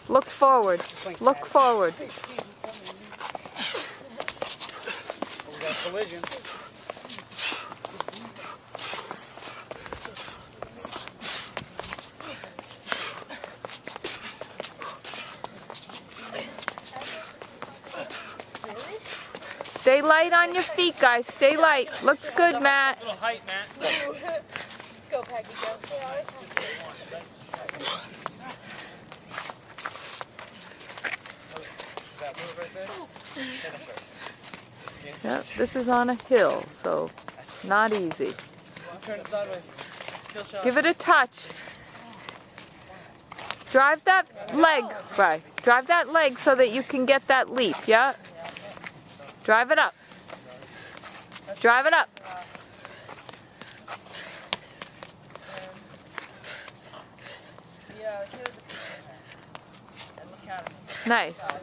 Look forward. Look forward. We got a collision. Stay light on your feet, guys. Stay light. Looks good, Matt. A little height, Matt. Go, Peggy, go. They always have That move right there? Yep, this is on a hill, so not easy. Turn it sideways. Kill shot. Give it a touch. Drive that leg, right. Drive that leg so that you can get that leap, yeah? Drive it up. Drive it up. Yeah, here's the and look at him. Nice.